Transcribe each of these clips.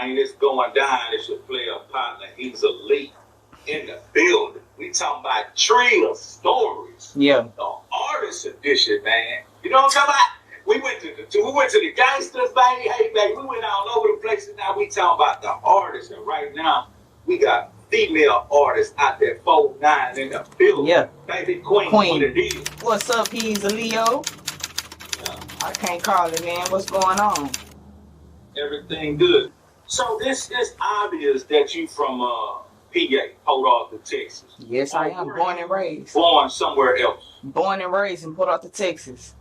man. It's going down. It's your player partner. He's elite in the building. We talking about Trill stories. Yeah. The artist edition, man. You know what I'm talking about? We went to the gangsters, baby. Hey, baby, we went all over the place, and now we talking about the artists. And right now, we got female artists out there, 4'9" in the building. Yeah. Baby Queen. What it is. What's up, Hezeleo? Yeah. I can't call it, man. What's going on? Everything good. So this is obvious that you from PA, Port Arthur, Texas. Yes, I am. Born and raised. Born somewhere else. Born and raised in Port Arthur, Texas.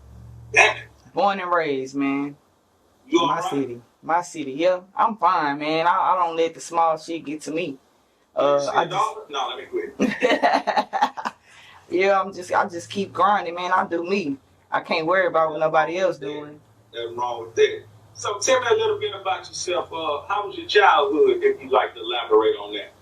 Damn it. Born and raised, man. You all my right? city. My city. Yeah, I'm fine, man. I don't let the small shit get to me. No, let me quit. Yeah, I just keep grinding, man. I do me. I can't worry about what nobody else doing. Nothing wrong with that. So tell me a little bit about yourself. How was your childhood, if you'd like to elaborate on that?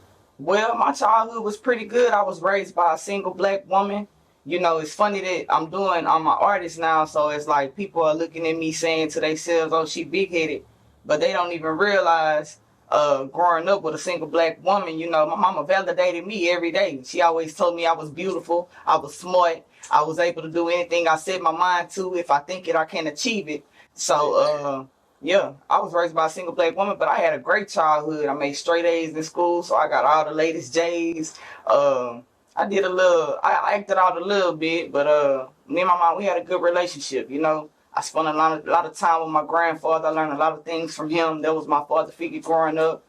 Well, my childhood was pretty good. I was raised by a single black woman. You know, it's funny that I'm an artist now, so it's like people are looking at me saying to themselves, oh, she big-headed. But they don't even realize, growing up with a single black woman, you know, my mama validated me every day. She always told me I was beautiful, I was smart, I was able to do anything I set my mind to. If I think it, I can achieve it. So, yeah, I was raised by a single black woman, but I had a great childhood. I made straight A's in school, so I got all the latest J's. I acted out a little bit, but me and my mom, we had a good relationship, you know. I spent a lot of time with my grandfather. I learned a lot of things from him. That was my father figure growing up.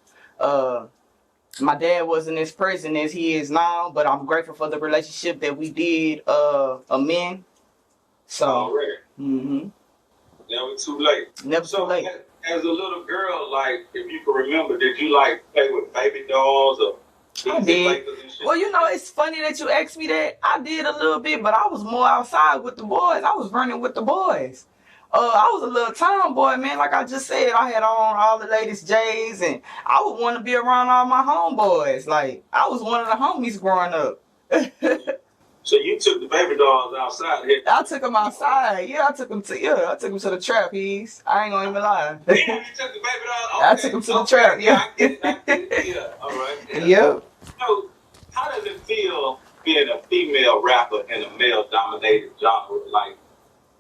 My dad wasn't as present as he is now, but I'm grateful for the relationship that we did amend. So, already. Never too late. Never too late. As a little girl, like, if you can remember, did you like play with baby dolls or? I did. Well, you know, it's funny that you asked me that. I did a little bit, but I was more outside with the boys. I was running with the boys. I was a little tomboy, man. Like I just said, I had on all the latest J's, and I would want to be around all my homeboys. Like, I was one of the homies growing up. So you took the baby dolls outside here? I took them outside. Yeah, I took them to the trap. I ain't gonna even lie. Yeah, you took the baby dolls. Okay. I took them to the trap. Yeah. I get it. Yeah. All right. Yeah. Yep. So, how does it feel being a female rapper in a male-dominated genre like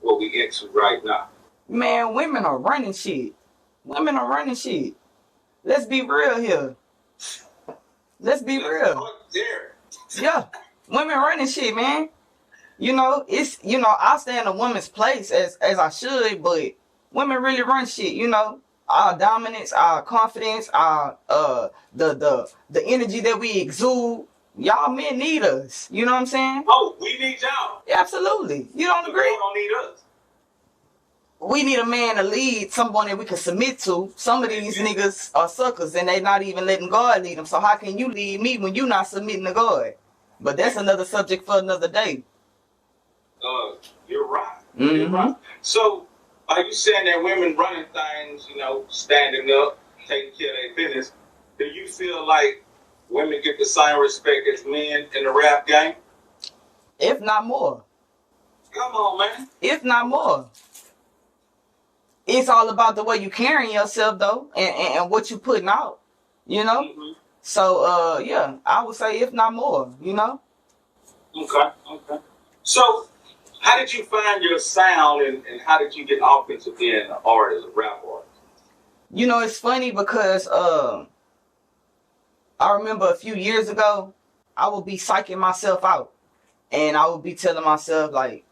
what we into right now? Man, women are running shit. Women are running shit. Let's be real here. Let's be real. Yeah. Women running shit, man. You know, I stay in a woman's place as I should, but women really run shit, you know. Our dominance, our confidence, our the energy that we exude. Y'all men need us. You know what I'm saying? Oh, we need y'all. Yeah, absolutely. You don't agree? You don't need us. We need a man to lead, someone that we can submit to. Some of these niggas are suckers and they not even letting God lead them. So how can you lead me when you not submitting to God? But that's another subject for another day. You're right. You're right. So, are you saying that women running things, you know, standing up, taking care of their business, do you feel like women get the same respect as men in the rap game? If not more. Come on, man. If not more. It's all about the way you carrying yourself, though, and what you putting out, you know? So, yeah, I would say if not more, you know? Okay. So, how did you find your sound and how did you get off into being an artist, a rap artist? You know, it's funny because I remember a few years ago, I would be psyching myself out. And I would be telling myself, like,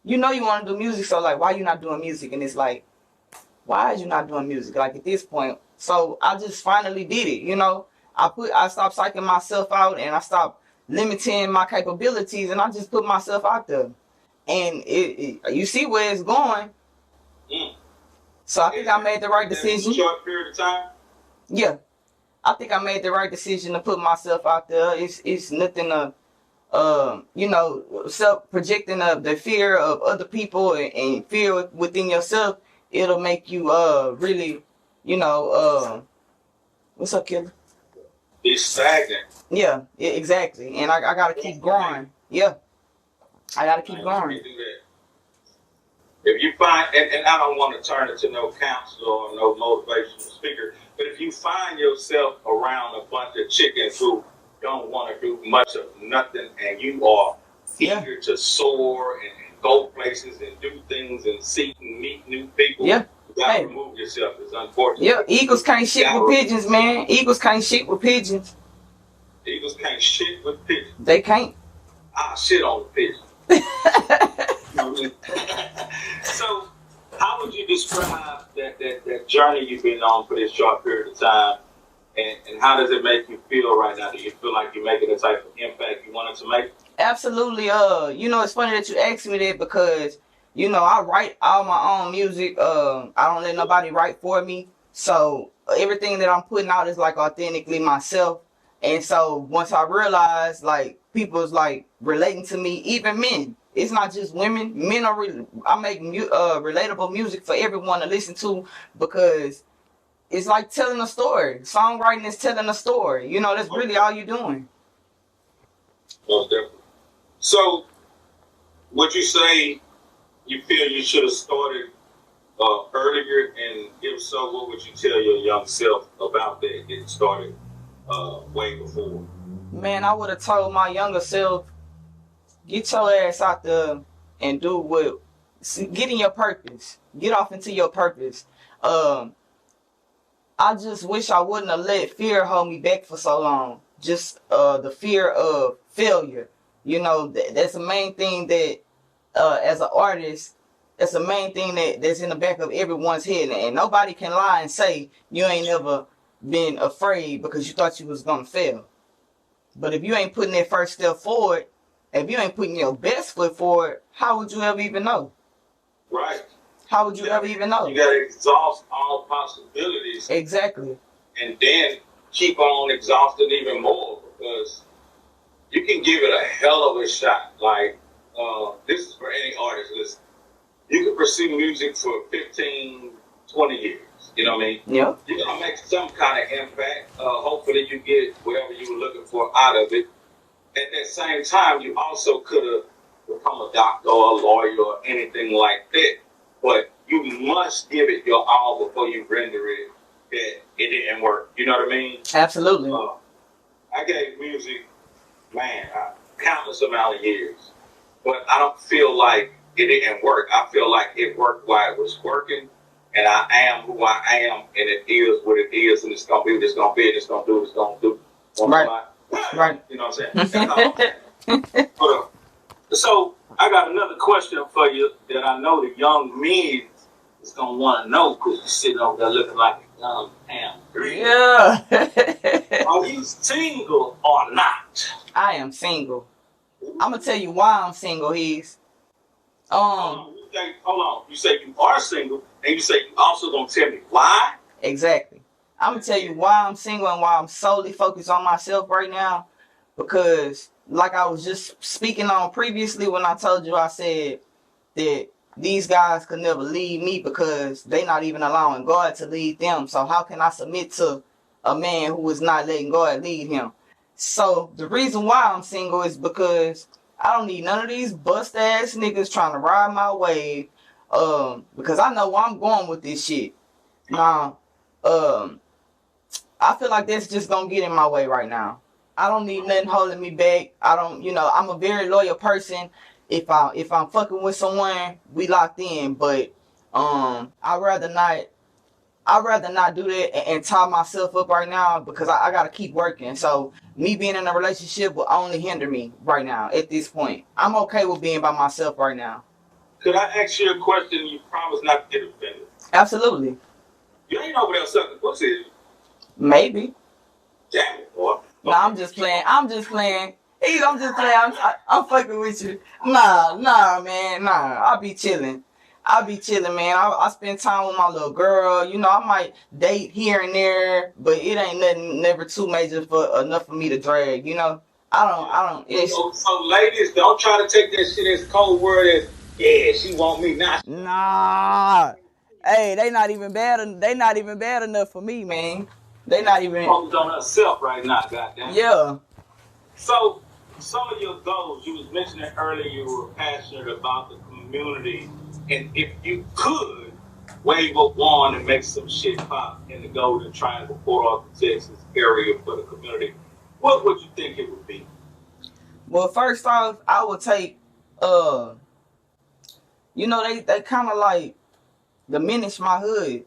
you know you want to do music, so, like, why you not doing music? And it's like, why is you not doing music? Like, at this point. So, I just finally did it, you know? I stopped psyching myself out and I stopped limiting my capabilities and I just put myself out there. And you see where it's going. So I think I made the right decision. In a short period of time? Yeah. I think I made the right decision to put myself out there. It's nothing to, you know, self-projecting the fear of other people and fear within yourself. It'll make you really, you know, what's up, killer? Be stagnant. Yeah, exactly. And I gotta keep growing. Yeah. I gotta keep going. If you find, and I don't want to turn it to no counselor or no motivational speaker, but if you find yourself around a bunch of chickens who don't want to do much of nothing, and you are eager to soar and go places and do things and see and meet new people, you gotta remove yourself. It's unfortunate. Yeah, eagles can't shit with pigeons, man. Eagles can't shit with pigeons. Eagles can't shit with pigeons. They can't. I'll shit on the pigeon. So, how would you describe that journey you've been on for this short period of time, and how does it make you feel right now? Do you feel like you're making the type of impact you wanted to make? Absolutely. You know, it's funny that you asked me that because, you know, I write all my own music. I don't let nobody write for me. So everything that I'm putting out is like authentically myself. And so once I realized like people's like relating to me, even men. It's not just women. Men are. I make relatable music for everyone to listen to because it's like telling a story. Songwriting is telling a story. You know, that's really all you're doing. Most definitely. So, would you say you feel you should have started earlier? And if so, what would you tell your young self about that getting started way before? Man, I would have told my younger self, get your ass out there and do what, get in your purpose. Get off into your purpose. I just wish I wouldn't have let fear hold me back for so long. Just the fear of failure. You know, that's the main thing that, as an artist, that's the main thing that's in the back of everyone's head. And nobody can lie and say you ain't never been afraid because you thought you was going to fail. But if you ain't putting that first step forward, if you ain't putting your best foot forward, how would you ever even know? Right. How would you ever even know? You got to exhaust all possibilities. Exactly. And then keep on exhausting even more because you can give it a hell of a shot. Like, this is for any artist. Listen, you can pursue music for 15, 20 years. You know what I mean? Yeah. You're going to make some kind of impact. Hopefully you get whatever you were looking for out of it. At that same time, you also could have become a doctor or a lawyer or anything like that. But you must give it your all before you render it that it didn't work. You know what I mean? Absolutely. I gave music, man, countless amount of years. But I don't feel like it didn't work. I feel like it worked while it was working. And I am who I am. And it is what it is. And it's going to be what it's going to be. And it's going to do what it's going to do. Right. Right. You know what I'm saying? So I got another question for you that I know the young men is gonna want to know because you're sitting over there looking like a young ham. Yeah. Are you single or not? I am single. I'm gonna tell you why I'm single. Hold on. You say you are single, and you say you also gonna tell me why? Exactly. I'm gonna tell you why I'm single and why I'm solely focused on myself right now. Because, like I was just speaking on previously when I told you, I said that these guys could never lead me because they not even allowing God to lead them. So how can I submit to a man who is not letting God lead him? So the reason why I'm single is because I don't need none of these bust ass niggas trying to ride my wave. Because I know where I'm going with this shit. Now, I feel like that's just gonna get in my way right now. I don't need nothing holding me back. I don't, you know, I'm a very loyal person. If I'm fucking with someone, we locked in. But I'd rather not do that and tie myself up right now because I gotta keep working. So me being in a relationship will only hinder me right now at this point. I'm okay with being by myself right now. Could I ask you a question? You promise not to get offended. Absolutely. You ain't over there sucking pussy. Maybe. Damn it, boy. No, I'm just playing. I'm just playing. I'm fucking with you. Nah, man. Nah, I'll be chilling, man. I spend time with my little girl. You know, I might date here and there, but it ain't nothing, never too major for enough for me to drag. You know, I don't. So ladies, don't try to take that shit as cold word as, yeah, she want me not. Nah. Hey, they not even bad enough for me, man. They not even focused on herself right now, goddamn. Yeah. So some of your goals, you was mentioning earlier, you were passionate about the community And if you could wave a wand and make some shit pop in the Golden Triangle, Port Arthur, Texas area for the community, what would you think it would be? Well, first off, I would take, you know, they kind of like diminish my hood.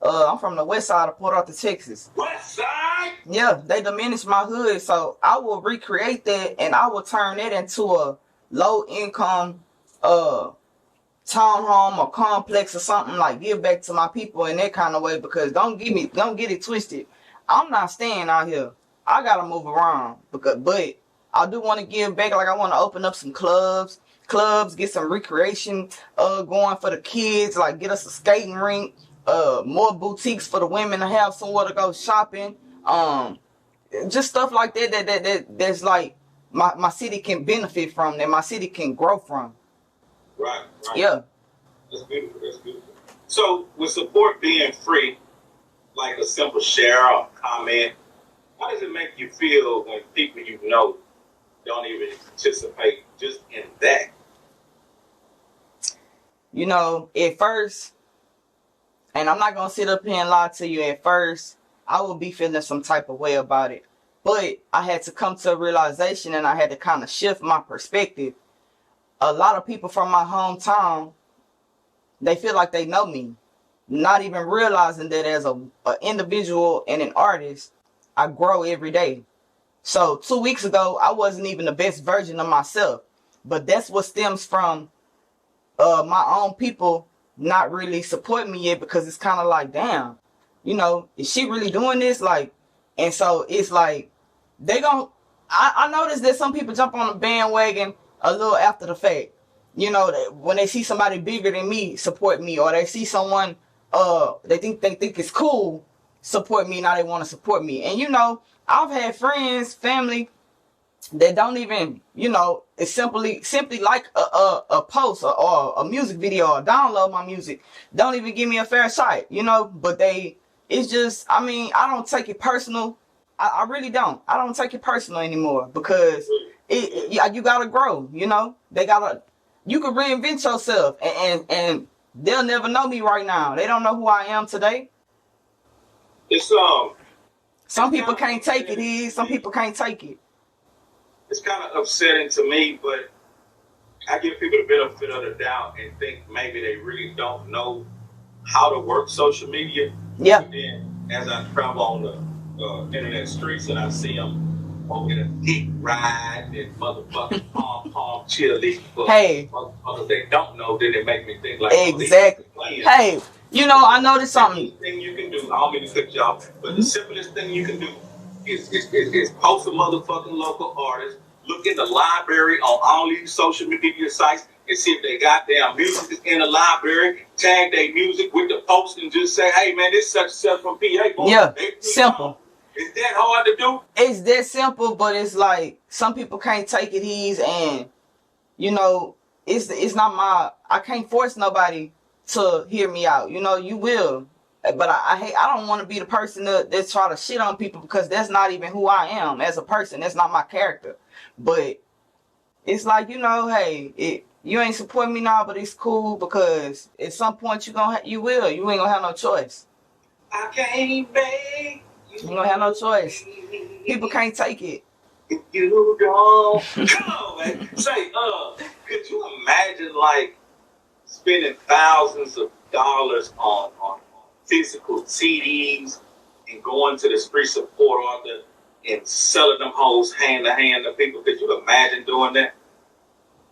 I'm from the west side of Port Arthur, Texas. West side? Yeah, they diminish my hood, so I will recreate that and I will turn it into a low income townhome or complex or something, like give back to my people in that kind of way. Because don't get it twisted, I'm not staying out here. I gotta move around, but I do want to give back. Like I want to open up some clubs, get some recreation going for the kids, like get us a skating rink, more boutiques for the women to have somewhere to go shopping, just stuff like that's like my city can benefit from, that my city can grow from. Right. Yeah. That's beautiful. So, with support being free, like a simple share or comment, how does it make you feel when people you know don't even participate just in that? You know, at first, and I'm not going to sit up here and lie to you, at first, I would be feeling some type of way about it. But I had to come to a realization, and I had to kind of shift my perspective. A lot of people from my hometown, they feel like they know me, not even realizing that as an individual and an artist, I grow every day. So 2 weeks ago, I wasn't even the best version of myself. But that's what stems from my own people not really supporting me yet, because it's kind of like, damn, you know, is she really doing this? Like, and so it's like, I noticed that some people jump on the bandwagon a little after the fact. You know, when they see somebody bigger than me support me, or they see someone they think it's cool support me, now they want to support me. And you know, I've had friends, family that don't even, you know, it's simply like a post or a music video or download my music, don't even give me a fair shot, you know. But it's just, I mean, I don't take it personal. I really don't. I don't take it personal anymore, because you gotta grow, you know. You can reinvent yourself, and they'll never know me right now. They don't know who I am today. It's some people can't take it. Some people can't take it. It's kind of upsetting to me, but I give people the benefit of the doubt and think maybe they really don't know how to work social media. Yeah. But then, as I travel on the internet streets and I see them over in a deep ride and motherfucking pom cheerleading for motherfuckers they don't know, then it make me think like, exactly. Hey, you know, I noticed something. The thing you can do, I don't mean to cut you off, but the simplest thing you can do is post a motherfucking local artist, look in the library on all these social media sites and see if they goddamn music is in the library, tag their music with the post and just say, hey man, this such from PA. Boy, yeah, simple. Is that hard to do? It's that simple, but it's like some people can't take it easy, and you know, it's not I can't force nobody to hear me out. You know, you will, but I don't want to be the person that's try to shit on people, because that's not even who I am as a person. That's not my character. But it's like, you know, hey, you ain't supporting me now, but it's cool, because at some point you ain't gonna have no choice. I can't make. You don't have no choice. People can't take it. If you don't, come on, man. Say, could you imagine like spending thousands of dollars on physical CDs and going to the streets of Port Arthur and selling them hoes hand to hand to people? Could you imagine doing that?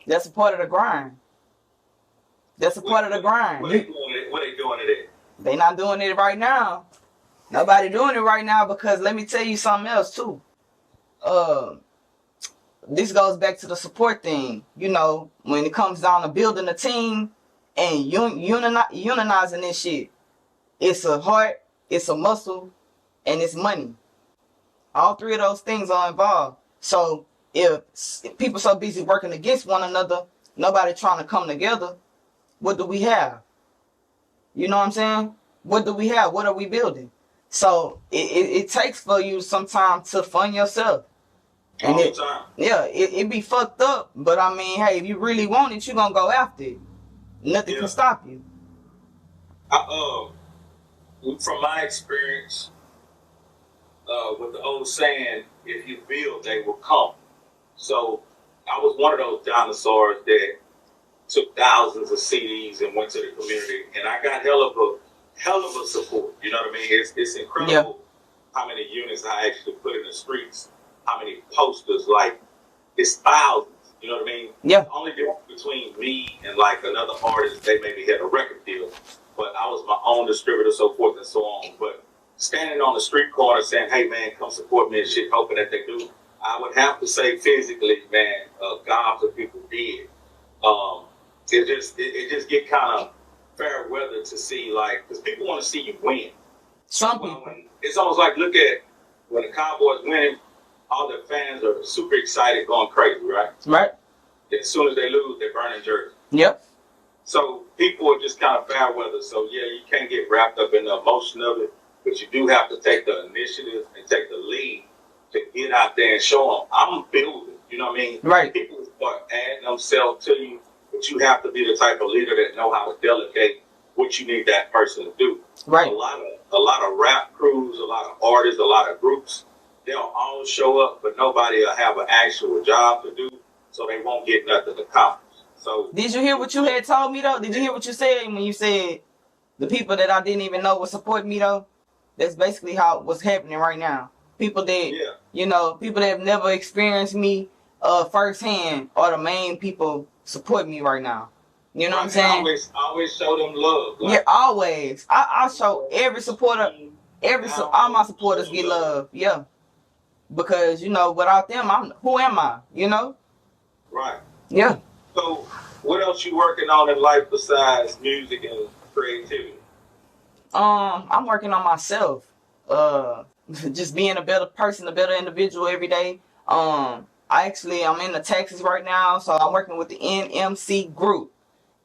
That's a part of the grind. That's a part of the grind. What they doing it at? They not doing it right now. Nobody doing it right now, because let me tell you something else too. This goes back to the support thing. You know, when it comes down to building a team and unionizing this shit, it's a heart, it's a muscle, and it's money. All three of those things are involved. So if people so busy working against one another, nobody trying to come together, what do we have? You know what I'm saying? What do we have? What are we building? So it takes for you sometimes to fund yourself. And all the time. Yeah, it be fucked up, but I mean, hey, if you really want it, you gonna go after it. Nothing can stop you. From my experience, with the old saying, if you build, they will come. So I was one of those dinosaurs that took thousands of CDs and went to the community, and I got hell of a support. You know what I mean? It's incredible how many units I actually put in the streets, how many posters, like it's thousands. You know what I mean? Yeah. The only difference between me and like another artist, they maybe had a record deal, but I was my own distributor, so forth and so on. But standing on the street corner saying, "Hey man, come support me," and shit, hoping that they do, I would have to say physically, man, gobs of people did. It just get kind of fair weather to see, like, because people want to see you win. Some people. It's almost like, look at when the Cowboys win, all their fans are super excited, going crazy, right? Right. As soon as they lose, they're burning jerseys. Yep. So people are just kind of fair weather. So yeah, you can't get wrapped up in the emotion of it, but you do have to take the initiative and take the lead to get out there and show them, I'm building. You know what I mean? Right. People start adding themselves to you, but you have to be the type of leader that know how to delegate what you need that person to do. Right. A lot of rap crews, a lot of artists, a lot of groups, they'll all show up, but nobody will have an actual job to do, so they won't get nothing accomplished. So did you hear what you had told me though? Did you hear what you said when you said the people that I didn't even know would support me though? That's basically how what's happening right now. People that people that have never experienced me firsthand are the main people support me right now. You know what I'm saying? Always show them love. Like, yeah, always. I show every supporter, all my supporters get love. Yeah, because without them, who am I? Right. Yeah. So, what else you working on in life besides music and creativity? I'm working on myself. Just being a better person, a better individual every day. I'm in the Texas right now, so I'm working with the NMC group.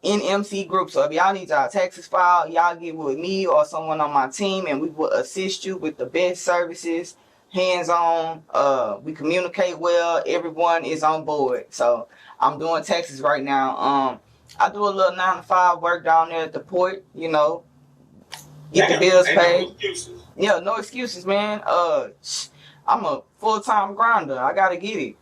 So if y'all need y'all taxes filed, y'all get with me or someone on my team, and we will assist you with the best services, hands-on. We communicate well. Everyone is on board. So I'm doing taxes right now. I do a little 9-to-5 work down there at the port. Get the bills paid. No excuses. Yeah, no excuses, man. I'm a full-time grinder. I gotta get it.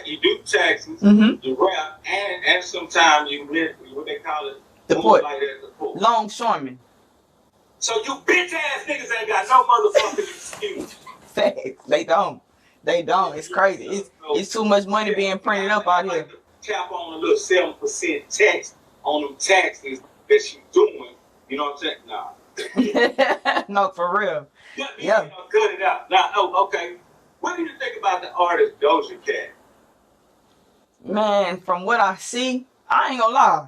You do taxes, you rap, and sometimes you live, what they call it, the port. Like that, the port. Longshoreman. So you bitch ass niggas ain't got no motherfucking excuse. Facts. They don't. It's crazy. It's too much money being printed up out here. Tap on a little 7% tax on them taxes that you doing. You know what I'm saying? Nah. No, for real. Yeah. Cut it out. Now, okay. What do you think about the artist Doja Cat? Man, from what I see, I ain't gonna lie.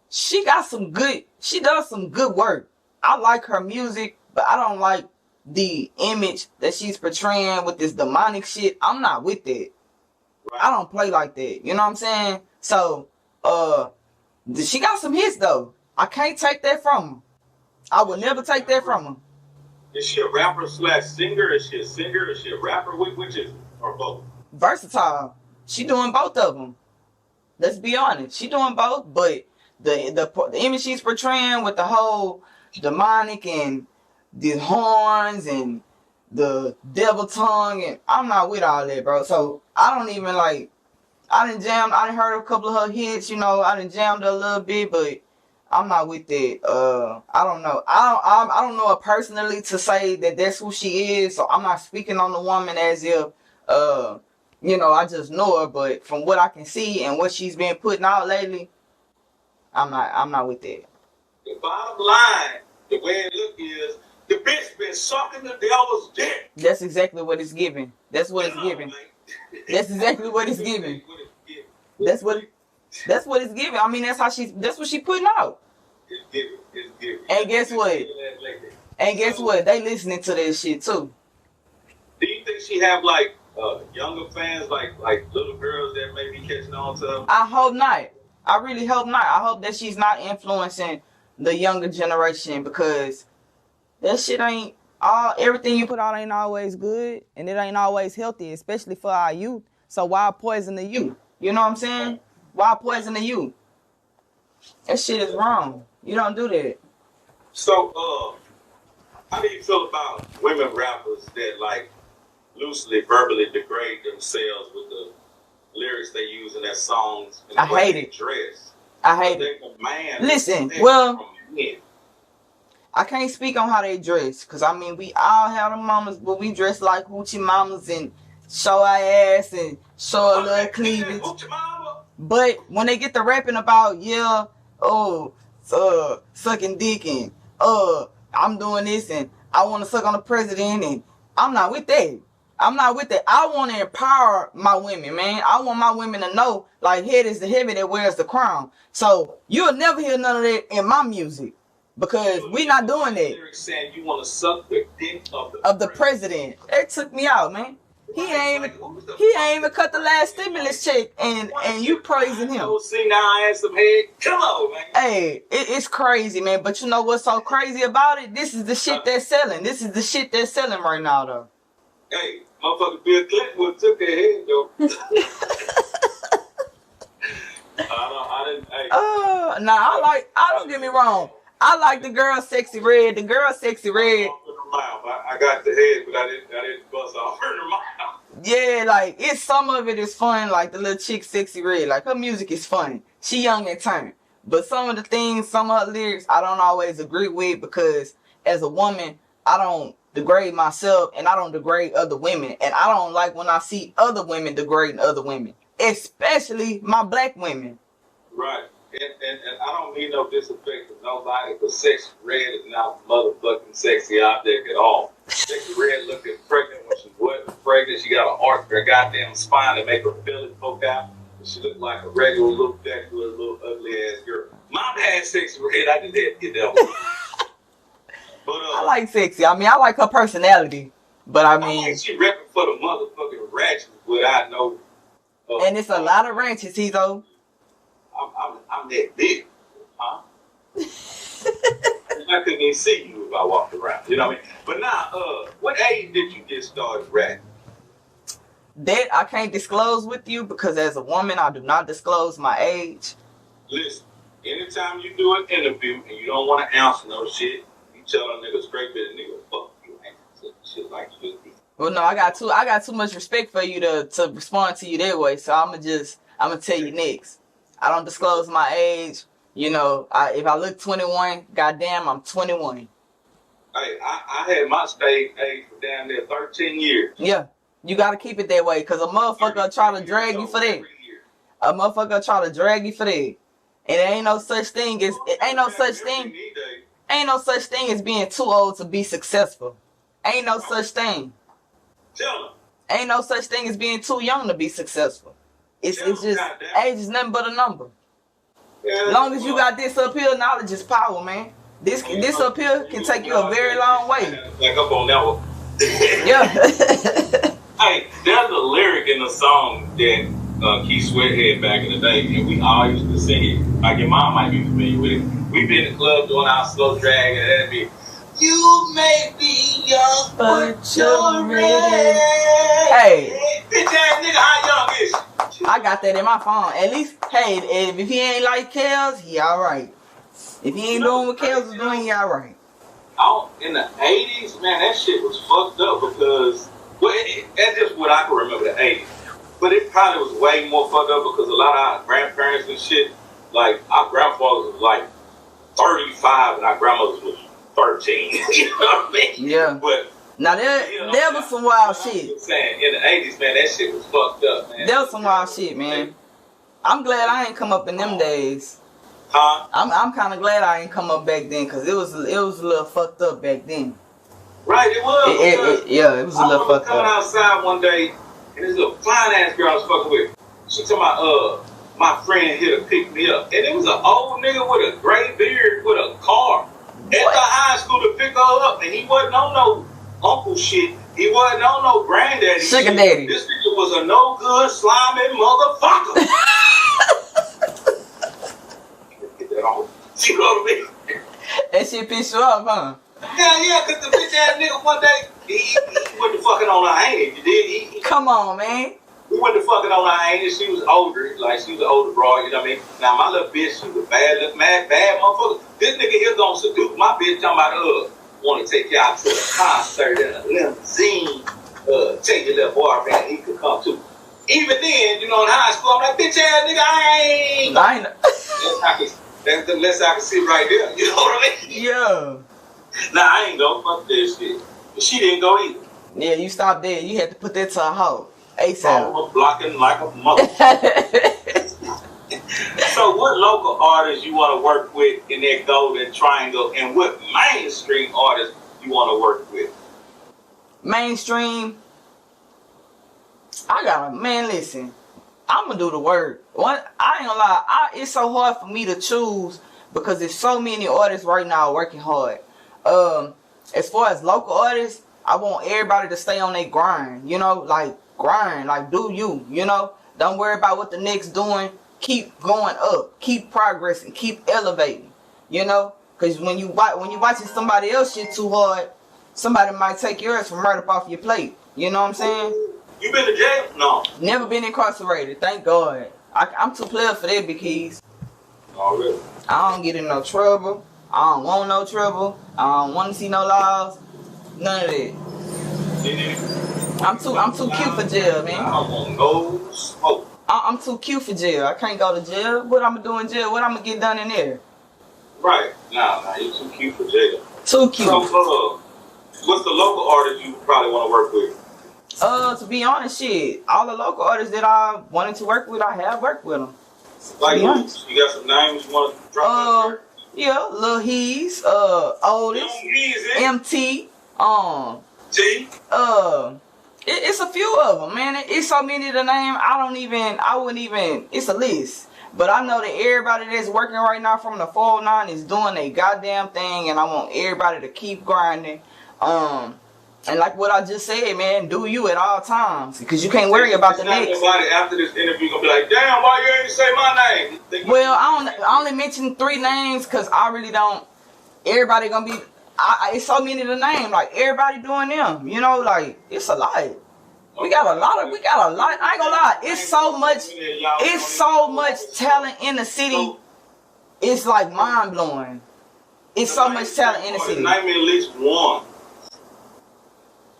She does some good work. I like her music, but I don't like the image that she's portraying with this demonic shit. I'm not with that. Right. I don't play like that. You know what I'm saying? So, she got some hits though. I can't take that from her. I would never take that from her. Is she a rapper / singer? Is she a singer? Is she a rapper? Which is, or both? Versatile. She doing both of them. Let's be honest. She doing both, but the image she's portraying with the whole demonic and the horns and the devil tongue, and I'm not with all that, bro. So I don't even like. I done heard a couple of her hits. I done jammed her a little bit, but I'm not with that. I don't know. I don't know her personally to say that that's who she is. So I'm not speaking on the woman as if, I just know her. But from what I can see and what she's been putting out lately, I'm not with that. The bottom line, the way it look is, the bitch been sucking the devil's dick. That's exactly what it's giving. That's what it's giving. That's exactly what it's giving. That's what it's giving. I mean, that's what she putting out. It's giving. And guess what? They listening to that shit too. Do you think she have like younger fans, like little girls that may be catching on to her? I hope not. I really hope not. I hope that she's not influencing the younger generation, because that shit ain't everything you put out ain't always good, and it ain't always healthy, especially for our youth. So why poison the youth? You know what I'm saying? Why poison the youth? That shit is wrong. You don't do that. So, how do you feel about women rappers that like loosely, verbally degrade themselves with the lyrics they use in their songs and the I way hate they it. dress? I hate it. Listen, well, I can't speak on how they dress, cause I mean we all have the mamas, but we dress like hoochie mamas and show our ass and show a little cleavage. But when they get to rapping about sucking dick and I'm doing this and I want to suck on the president and I'm not with that. I'm not with that. I want to empower my women, man. I want my women to know, like, head is the heavy that wears the crown. So you'll never hear none of that in my music. Because we not doing that. Saying you want to suck the dick of the president. It took me out, man. He ain't even cut the last stimulus check, and you praising him. See now I had some head. Come on, man. Hey, it's crazy, man. But you know what's so crazy about it? This is the shit they're selling. This is the shit they're selling right now, though. Hey, motherfucker, Bill Clinton would have took their head, though. I don't get me wrong. I like the girl Sexy Red. The girl Sexy Red. I got the head, but I didn't bust off her mouth. Yeah, like some of it is fun. Like the little chick Sexy Red. Like her music is funny. She young and turned. But some of the things, some of her lyrics, I don't always agree with because as a woman, I don't degrade myself and I don't degrade other women. And I don't like when I see other women degrading other women, especially my black women. Right. And I don't mean no disrespect to nobody, but Sexy Red is not motherfucking sexy object at all. Sexy Red looking pregnant when she wasn't pregnant. She got an arch in her goddamn spine to make her belly poke out. She looked like a regular little decorative, little ugly ass girl. Mom had Sexy Red. I just had to get that one. But I like Sexy. I mean, I like her personality. But I mean, like she repping for the motherfucking ratchets without no. And it's a lot of ranches, Hezo. I'm that big, huh? I couldn't even see you if I walked around. You know what I mean? But now, what age did you get started rapping? That I can't disclose with you because as a woman, I do not disclose my age. Listen, anytime you do an interview and you don't want to answer no shit, you tell a nigga straight bit of nigga, fuck you, ain't shit like you. Well, no, I got too much respect for you to respond to you that way. So I'm gonna tell you next. I don't disclose my age. You know, if I look 21, goddamn, I'm 21. Hey, I had my stage age for damn near 13 years. Yeah, you gotta keep it that way, cause a motherfucker try to drag you for that. A motherfucker try to drag you for that. And there ain't no such thing as being too old to be successful. Ain't no such thing. Tell them. Ain't no such thing as being too young to be successful. It's just age is nothing but a number. As long as you got this up here, knowledge is power, man. This up here can take you a very long way. Like up on that one. Yeah. Hey, there's a lyric in the song that Keith Sweat had back in the day, and we all used to sing it. Like your mom might be familiar with it. We be in the club doing our slow drag, and that'd be, you may be young, but you're ready. Hey. Bitch ass nigga, how young is you? I got that in my phone. At least, hey, if he ain't like Kels, he alright. If he ain't doing what Kels is doing, he alright. In the 80s, man, that shit was fucked up because, well, that's just what I can remember the 80s. But it probably was way more fucked up because a lot of our grandparents and shit, like, our grandfathers was like 35 and our grandmothers was 13. You know what I mean? Yeah. But now there was some wild shit. I'm saying, in the 80s, man, that shit was fucked up, man. There was some wild shit, man. I'm glad I ain't come up in them days. Huh? I'm kind of glad I ain't come up back then because it was a little fucked up back then. Right, it was. It was a little fucked up. I was coming outside one day and this little fine ass girl I was fucking with. She told my friend here to pick me up, and it was an old nigga with a gray beard with a car at the high school to pick her up, and he wasn't on no uncle shit. He wasn't on no granddaddy Sugar shit. daddy. This nigga was a no good slimy motherfucker. Get that off. You know what I mean? That shit pissed you off, huh? Yeah, cause the bitch ass nigga one day he wasn't fucking on her hand. You did? Come on, man. We We went to fucking on our angel. She was older, like she was an older broad, you know what I mean? Now my little bitch, she was bad, bad motherfucker. This nigga here gonna seduce my bitch talking about want to take you out to a concert in a limousine, take your little boyfriend, he could come too. Even then, you know, in high school, I'm like, bitch ass nigga, I ain't. That's the less I can see right there. You know what I mean? Yeah. Nah, I ain't go. Fuck that shit. But she didn't go either. Yeah, you stopped there. You had to put that to a hoe. ASAP. I'm blocking like a mother. So what local artists you want to work with in that golden triangle, and what mainstream artists you want to work with? Mainstream. Man, listen. I'm going to do the work. I ain't gonna lie. It's so hard for me to choose because there's so many artists right now working hard. As far as local artists, I want everybody to stay on their grind. You know, like grind, like do you know? Don't worry about what the next doing. Keep going up. Keep progressing. Keep elevating. You know? Because when you watching somebody else shit too hard, somebody might take yours from right up off your plate. You know what I'm saying? You been to jail? No. Never been incarcerated. Thank God. I'm too player for that, Big Keys. Oh, really? I don't get in no trouble. I don't want no trouble. I don't want to see no laws. None of that. I'm too cute for jail, man. I don't want no smoke. I'm too cute for jail. I can't go to jail. What I'm gonna do in jail? What I'm gonna get done in there? Right. Nah, you too cute for jail. Too cute. So, what's the local artist you probably want to work with? To be honest, shit, all the local artists that I wanted to work with, I have worked with them. Like, you got some names you want to drop? Yeah, Lil Heez, Otis, MT, T. It's a few of them, man. It's so many to name. I wouldn't even. It's a list. But I know that everybody that's working right now from the 409 is doing a goddamn thing, and I want everybody to keep grinding. And like what I just said, man, do you at all times, because you can't worry about the next. Nobody after this interview gonna be like, damn, why you ain't say my name? Well, I only mentioned 3 names because I really don't. Everybody gonna be. It's so many to name. Like everybody doing them. You know, like it's a lot. We got a lot. I ain't gonna lie. It's so much. It's so much talent in the city. It's like mind blowing. It's so much talent in the city. Name me at least one.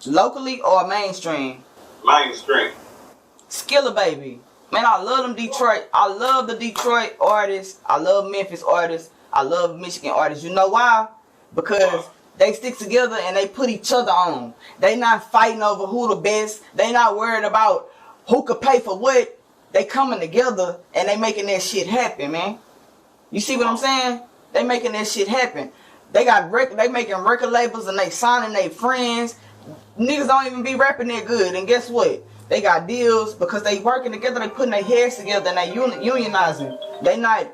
Locally or mainstream? Mainstream. Skilla Baby. Man, I love them Detroit. I love the Detroit artists. I love Memphis artists. I love Michigan artists. You know why? Because they stick together and they put each other on. They not fighting over who the best. They not worried about who could pay for what. They coming together and they making that shit happen, man. You see what I'm saying? They making that shit happen. They making record labels and they signing their friends. Niggas don't even be rapping that good, and guess what? They got deals because they working together. They putting their heads together and they unionizing. They not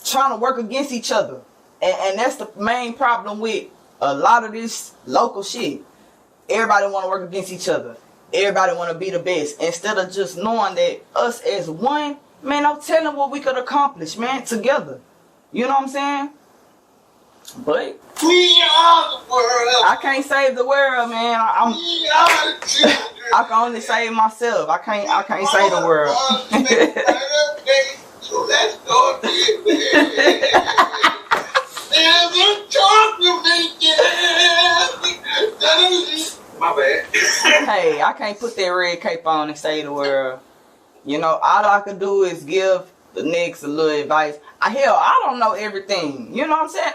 trying to work against each other, and that's the main problem with a lot of this local shit. Everybody want to work against each other. Everybody want to be the best instead of just knowing that us as one. Man, I'm telling what we could accomplish, man, together. You know what I'm saying? But we are the world. I can't save the world, man. We are the children. I can only save myself. I can't save the world. So let's go never talk to me. My bad. Hey, I can't put that red cape on and save the world. You know, all I can do is give the niggas a little advice. Hell, I don't know everything. You know what I'm saying?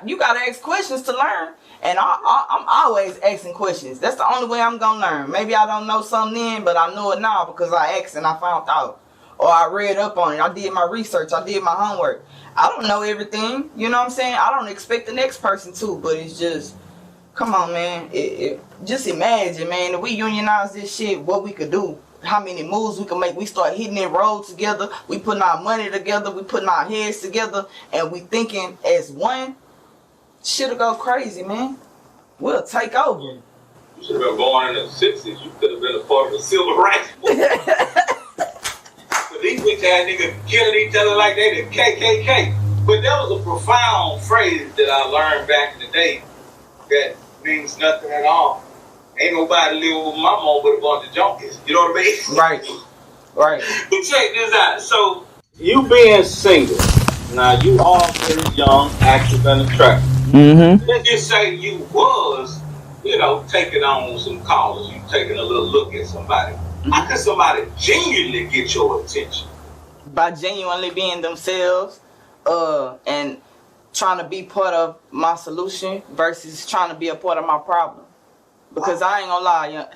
You gotta ask questions to learn. And I'm always asking questions. That's the only way I'm gonna learn. Maybe I don't know something then, but I know it now because I asked and I found out. Or I read up on it. I did my research. I did my homework. I don't know everything. You know what I'm saying? I don't expect the next person to, but it's just, come on, man. Just imagine, man, if we unionize this shit, what we could do. How many moves we can make. We start hitting that road together. We putting our money together. We putting our heads together. And we thinking as one. Shit'll go crazy, man. We'll take over. You should have been born in the 60s. You could have been a part of the civil rights movement. But these bitch ass niggas killing each other like they the KKK. But that was a profound phrase that I learned back in the day that means nothing at all. Ain't nobody live with my mom with a bunch of junkies. You know what I mean? Right. Right. But check this out. So you being single, now you are very young, active, and attractive. Mm-hmm. Let's just say you was, taking on some callers, you taking a little look at somebody. How can somebody genuinely get your attention? By genuinely being themselves, and trying to be part of my solution versus trying to be a part of my problem. Because I ain't gonna lie,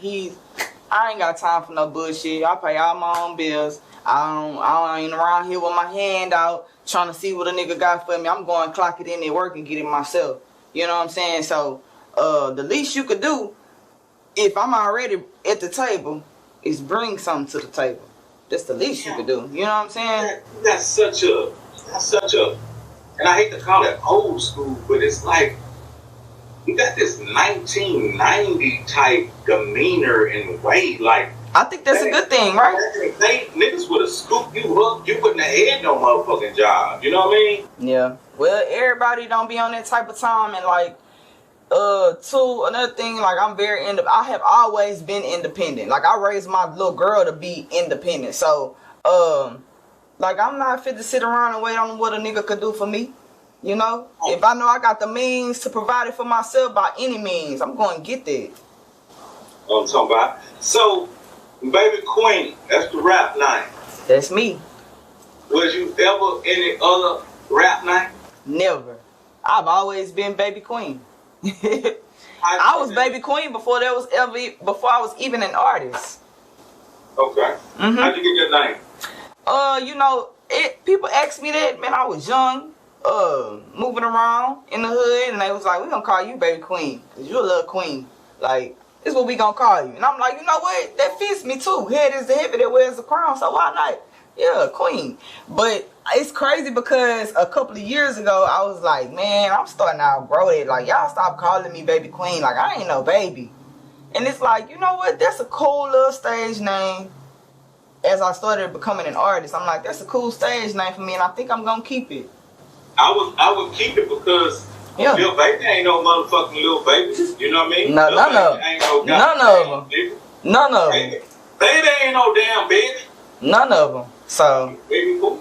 I ain't got time for no bullshit. I pay all my own bills. I ain't around here with my hand out trying to see what a nigga got for me. I'm going to clock it in at work and get it myself. You know what I'm saying? So, the least you could do, if I'm already at the table, is bring something to the table. That's the least you could do. You know what I'm saying? That's such a, and I hate to call it old school, but it's like, you got this 1990 type demeanor and way, like. I think that's a good thing, right? Niggas would have scooped you up. You wouldn't have had no motherfucking job. You know what I mean? Yeah. Well, everybody don't be on that type of time, and like, too, another thing, like, I have always been independent. Like, I raised my little girl to be independent. So, like, I'm not fit to sit around and wait on what a nigga could do for me. You know, if I know I got the means to provide it for myself by any means, I'm going to get that. What I'm talking about. So, Baby Queen, that's the rap name. That's me. Was you ever any other rap name? Never. I've always been Baby Queen. I was Baby Queen before I was even an artist. Okay. Mm-hmm. How'd you get that name? People asked me that, man. I was young. Moving around in the hood, and they was like, "We gonna call you Baby Queen, cause you a little queen. Like, this is what we gonna call you." And I'm like, you know what? That fits me too. Head is the heavy that wears the crown, so why not? Yeah, queen. But it's crazy because a couple of years ago, I was like, man, I'm starting to outgrow it. Like, y'all stop calling me Baby Queen. Like, I ain't no baby. And it's like, you know what? That's a cool little stage name. As I started becoming an artist, I'm like, that's a cool stage name for me, and I think I'm gonna keep it. I would keep it because Lil Baby ain't no motherfucking Lil Baby. You know what I mean? None of them. None of them. Baby ain't no damn baby. None of them. So. Baby cool.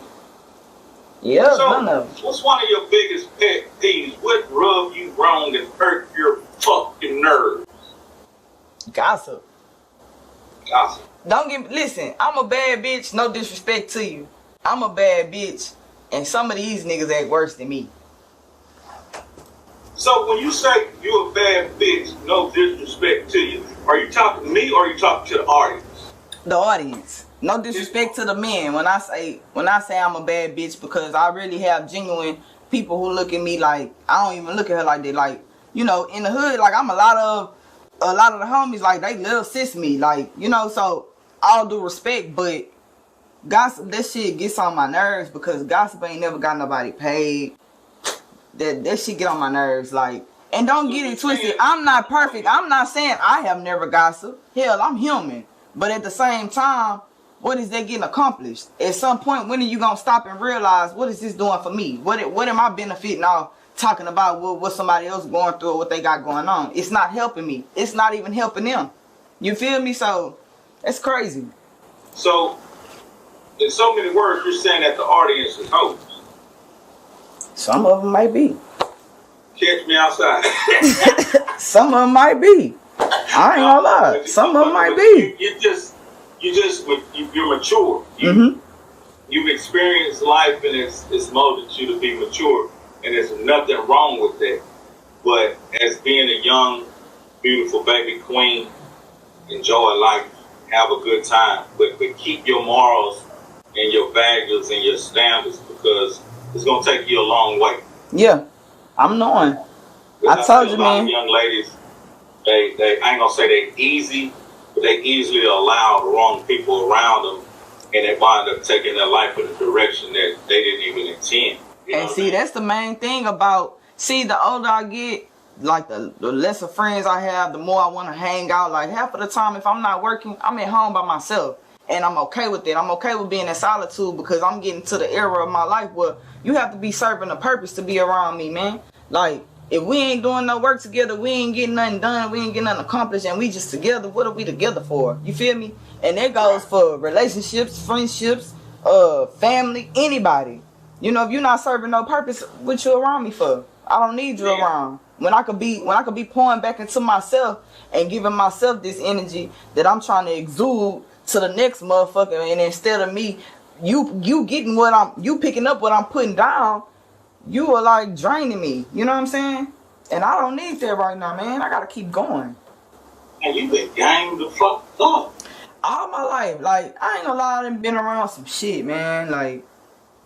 Yeah, so, none of them. What's one of your biggest pet peeves? What rub you wrong and hurt your fucking nerves? Gossip. Gossip. Listen, I'm a bad bitch, no disrespect to you. I'm a bad bitch. And some of these niggas act worse than me. So when you say you a bad bitch, no disrespect to you, are you talking to me or are you talking to the audience? The audience. No disrespect to the men. When I say I'm a bad bitch, because I really have genuine people who look at me like, I don't even look at her like that. Like, in the hood, like, I'm a lot of the homies, like, they little sis me. Like, so all due respect, but gossip, that shit gets on my nerves because gossip ain't never got nobody paid. That shit get on my nerves, like, and don't get it twisted. I'm not perfect. I'm not saying I have never gossiped. Hell, I'm human. But at the same time, what is that getting accomplished? At some point, when are you gonna stop and realize what is this doing for me? What am I benefiting off talking about what somebody else going through or what they got going on? It's not helping me. It's not even helping them. You feel me? So it's crazy. So, in so many words, you're saying that the audience is hoes. Some of them might be. Catch me outside. Some of them might be. I ain't gonna lie. Some of them might be. You're mature. You've experienced life, and it's molded you to be mature, and there's nothing wrong with that. But as being a young, beautiful baby queen, enjoy life, have a good time, but keep your morals and your values and your standards, because it's gonna take you a long way. Yeah, I'm knowing. I told you, man. Young ladies, they I ain't gonna say they easy, but they easily allow the wrong people around them, and they wind up taking their life in a direction that they didn't even intend. And see, that's the main thing about. See, the older I get, like the lesser friends I have, the more I want to hang out. Like, half of the time, if I'm not working, I'm at home by myself. And I'm okay with it. I'm okay with being in solitude because I'm getting to the era of my life where you have to be serving a purpose to be around me, man. Like, If we ain't doing no work together, we ain't getting nothing done, we ain't getting nothing accomplished, and we just together, what are we together for? You feel me? And that goes for relationships, friendships, family, anybody. You know, if you're not serving no purpose, what you around me for? I don't need you around. When I could be pouring back into myself and giving myself this energy that I'm trying to exude to the next motherfucker, and instead of me, you getting you picking up what I'm putting down, you are like draining me. You know what I'm saying? And I don't need that right now, man. I gotta keep going. And you been gang the fuck up. All my life. Like, I ain't gonna lie, I done been around some shit, man. Like,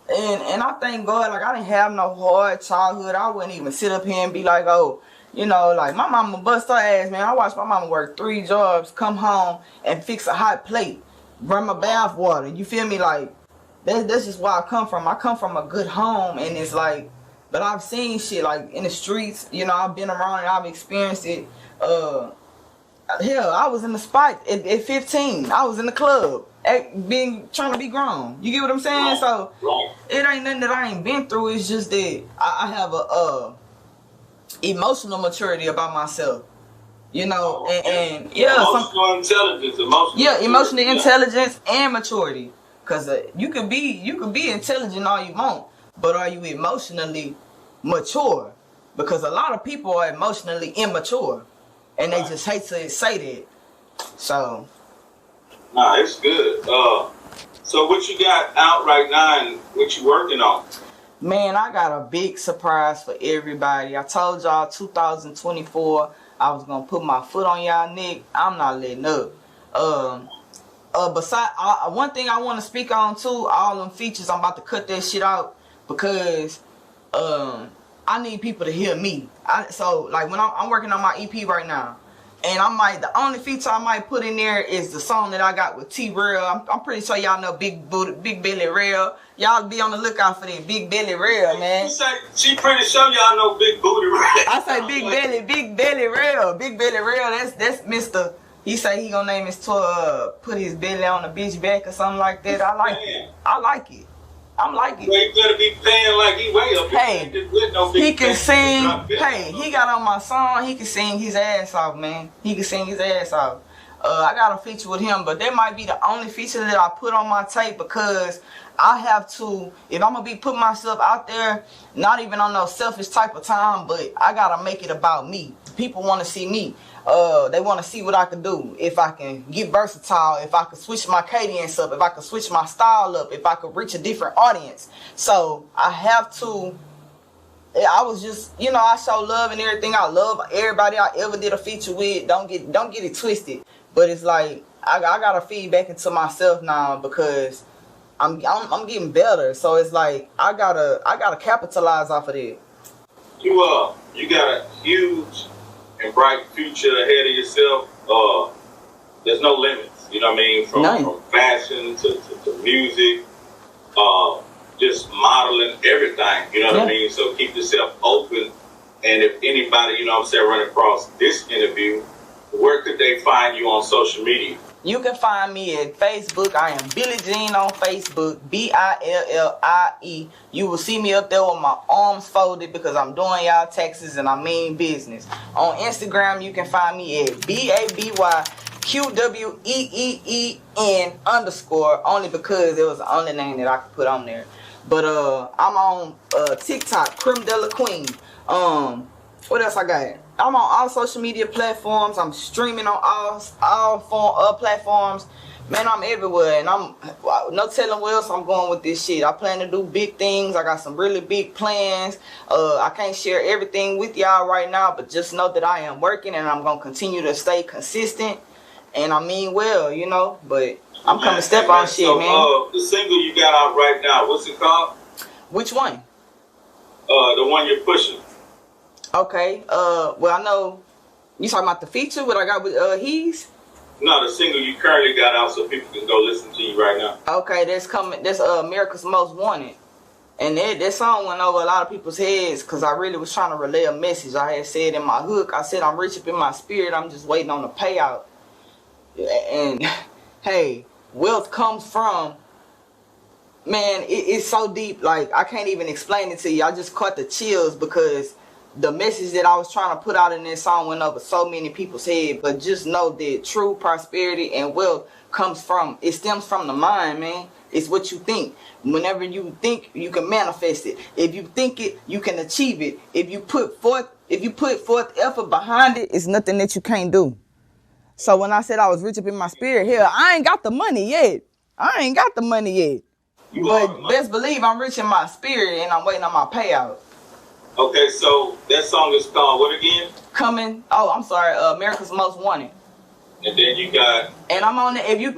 and I thank God, like, I didn't have no hard childhood. I wouldn't even sit up here and be like, oh, you know, like, my mama bust her ass, man. I watched my mama work 3 jobs, come home and fix a hot plate, run my bath water. You feel me? Like, that's just where I come from. I come from a good home, and it's like, but I've seen shit like in the streets. You know, I've been around and I've experienced it. Hell, I was in the spot at 15. I was in the club, trying to be grown. You get what I'm saying? So it ain't nothing that I ain't been through. It's just that I have a emotional maturity about myself. You know, and yeah, emotional intelligence, emotional intelligence and maturity. Cause you could be intelligent all you want, but are you emotionally mature? Because a lot of people are emotionally immature, and they just hate to say that. So, nah, it's good. So what you got out right now, and what you working on? Man, I got a big surprise for everybody. I told y'all 2024 I was gonna put my foot on y'all neck. I'm not letting up. Besides, one thing I want to speak on too, all them features, I'm about to cut that shit out because I need people to hear me. So like when I'm working on my EP right now, and the only feature I might put in there is the song that I got with Trill. I'm pretty sure y'all know Big Belly Rail. Y'all be on the lookout for that Big Belly Rail, man. You say she pretty sure y'all know Big Booty Rail. I say Big Belly Rail. Big Belly Rail. That's Mr. He say he gonna name his tour, put his belly on the bitch back or something like that. I like it. I'm like it. Well, you better be paying like he way up. Hey, he can sing. Hey, he got on my song. He can sing his ass off, man. He can sing his ass off. I got a feature with him, but that might be the only feature that I put on my tape because I have to, if I'm gonna be putting myself out there, not even on no selfish type of time, but I gotta make it about me. People want to see me. They want to see what I can do. If I can get versatile, if I can switch my cadence up, if I can switch my style up, if I could reach a different audience. So I have to. I was just, you know, I show love and everything. I love everybody I ever did a feature with. Don't get it twisted. But it's like I gotta feed back into myself now because I'm getting better. So it's like I gotta capitalize off of it. You got a huge and bright future ahead of yourself. There's no limits, you know what I mean? From fashion to music, just modeling, everything, you know what I mean? So keep yourself open. And if anybody, you know what I'm saying, run across this interview, where could they find you on social media? You can find me at Facebook. I am Billie Jean on Facebook, Billie. You will see me up there with my arms folded because I'm doing y'all taxes and I mean business. On Instagram, you can find me at BABYQWEEEN_ only because it was the only name that I could put on there. But I'm on TikTok, Creme de la Queen. What else I got? I'm on all social media platforms. I'm streaming on all platforms. Man, I'm everywhere, and I'm no telling where else I'm going with this shit. I plan to do big things. I got some really big plans. I can't share everything with y'all right now, but just know that I am working, and I'm gonna continue to stay consistent. And I mean well, you know. But I'm coming step on shit, so, man. The single you got out right now, what's it called? Which one? The one you're pushing. Okay, well, I know you talking about the feature, what I got with He's? No, the single you currently got out so people can go listen to you right now. Okay, that's coming, that's America's Most Wanted. And that song went over a lot of people's heads because I really was trying to relay a message. I had said in my hook, I said I'm rich up in my spirit, I'm just waiting on the payout. And, hey, wealth comes from, man, it's so deep, like, I can't even explain it to you. I just caught the chills because the message that I was trying to put out in this song went over so many people's head. But just know that true prosperity and wealth it stems from the mind, man. It's what you think. Whenever you think, you can manifest it. If you think it, you can achieve it. If you put forth effort behind it, it's nothing that you can't do. So when I said I was rich up in my spirit, hell, I ain't got the money yet. But best believe I'm rich in my spirit and I'm waiting on my payout. Okay, so that song is called what again? America's Most Wanted. And then you got. And I'm on it. If you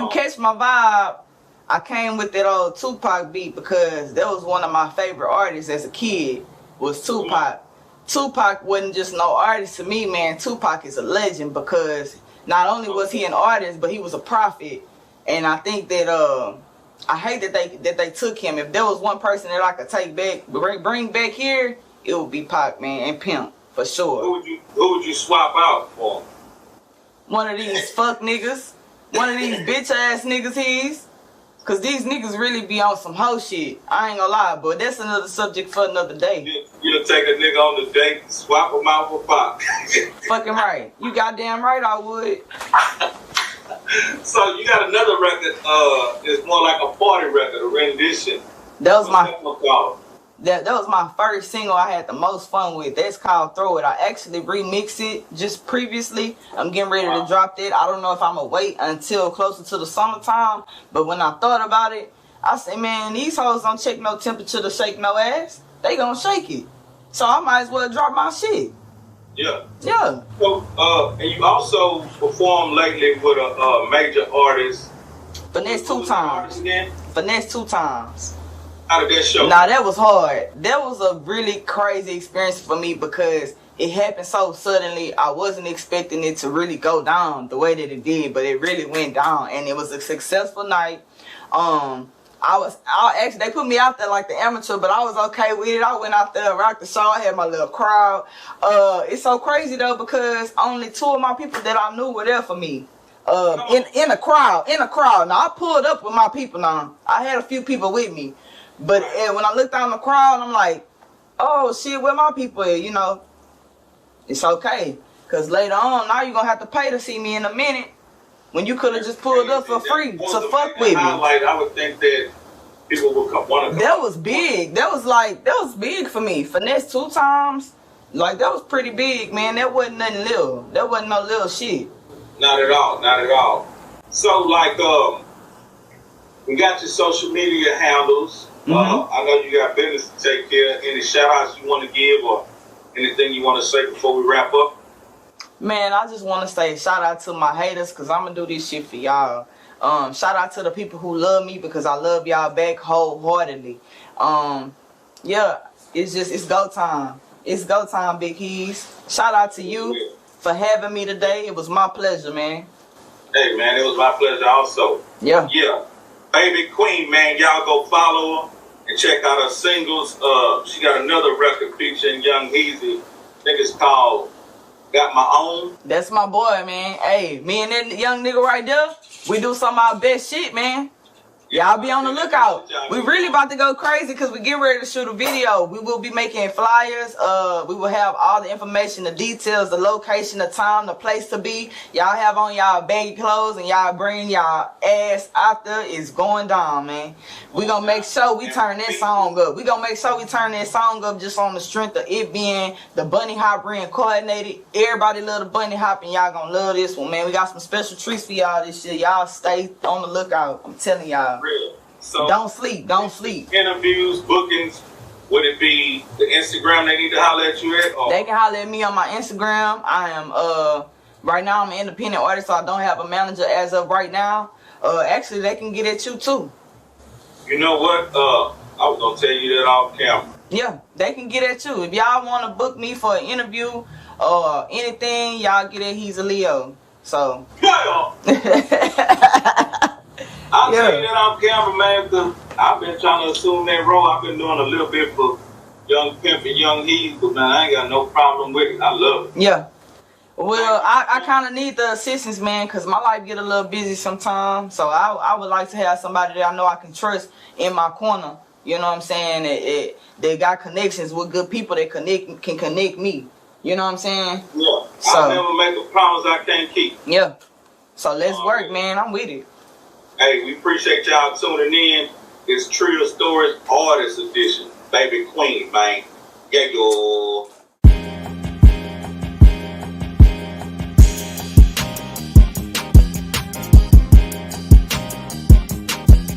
catch my vibe, I came with that old Tupac beat because that was one of my favorite artists as a kid. Was Tupac. Tupac wasn't just no artist to me, man. Tupac is a legend because not only was he an artist, but he was a prophet. And I think that I hate that they took him. If there was one person that I could take back, bring back here, it would be Pac, man, and Pimp for sure. Who would you swap out for? One of these fuck niggas, one of these bitch ass niggas. Cause these niggas really be on some hoe shit. I ain't gonna lie, but that's another subject for another day. You'll take a nigga on the date, swap him out for Pac. Fucking right. You goddamn right I would. So you got another record, it's more like a party record, a rendition. That was That was my first single I had the most fun with. That's called Throw It. I actually remixed it just previously. I'm getting ready to drop that. I don't know if I'm going to wait until closer to the summertime. But when I thought about it, I said, man, these hoes don't check no temperature to shake no ass. They going to shake it. So I might as well drop my shit. Yeah. Yeah. So, and you also performed lately with a major artist. Finesse 2 times. Finesse 2 times. How did that show? Nah, that was hard. That was a really crazy experience for me because it happened so suddenly. I wasn't expecting it to really go down the way that it did, but it really went down, and it was a successful night. They put me out there like the amateur, but I was okay with it. I went out there, rocked the show. I had my little crowd. It's so crazy though because only 2 of my people that I knew were there for me. In a crowd. Now I pulled up with my people. Now I had a few people with me. But when I looked down the crowd, I'm like, oh, shit, where my people at? You know, it's okay. Because later on, now you're going to have to pay to see me in a minute when you could have just pulled up for free to fuck with me. I would think that people would want to come. That was big. That was big for me. Finesse 2 times, like, that was pretty big, man. That wasn't nothing little. That wasn't no little shit. Not at all. So, like, we got your social media handles. I know you got business to take care of. Any shout outs you want to give or anything you want to say before we wrap up? Man, I just want to say shout out to my haters because I'm going to do this shit for y'all. Shout out to the people who love me because I love y'all back wholeheartedly. Yeah, it's go time. It's go time, Big Keys. Shout out to you for having me today. It was my pleasure, man. Hey, man, it was my pleasure also. Yeah. Baby Queen, man, y'all go follow her and check out her singles. She got another record featuring Young Hezeleo. I think it's called Got My Own. That's my boy, man. Hey, me and that young nigga right there, we do some of our best shit, man. Y'all be on the lookout. We really about to go crazy because we get ready to shoot a video. We will be making flyers. We will have all the information, the details, the location, the time, the place to be. Y'all have on y'all baggy clothes and y'all bring y'all ass out there. It's going down, man. We gonna make sure we turn that song up. We gonna make sure we turn that song up just on the strength of it being the bunny hop reincarnated. Everybody love the bunny hop and y'all gonna love this one, man. We got some special treats for y'all this year. Y'all stay on the lookout. I'm telling y'all. So don't sleep. Interviews, bookings, would it be the Instagram they need to holler at you at? Or? They can holler at me on my Instagram. I am right now I'm an independent artist, so I don't have a manager as of right now. Actually they can get at you too. You know what? I was gonna tell you that off camera. Yeah, they can get at you. If y'all wanna book me for an interview or anything, y'all get at Hezeleo. So I'll tell you that off camera, man, because I've been trying to assume that role. I've been doing a little bit for Young Pimp and Young Heez, but man, I ain't got no problem with it. I love it. Yeah. Well, I kind of need the assistance, man, because my life get a little busy sometimes. So I would like to have somebody that I know I can trust in my corner You know what I'm saying? They got connections with good people that can connect me. You know what I'm saying? Yeah. So, I'll never make a promise I can't keep. Yeah. So let's work, man. I'm with it. Hey, we appreciate y'all tuning in. It's Trill Stories Artist Edition. Baby Queen, man. Yeah, yo.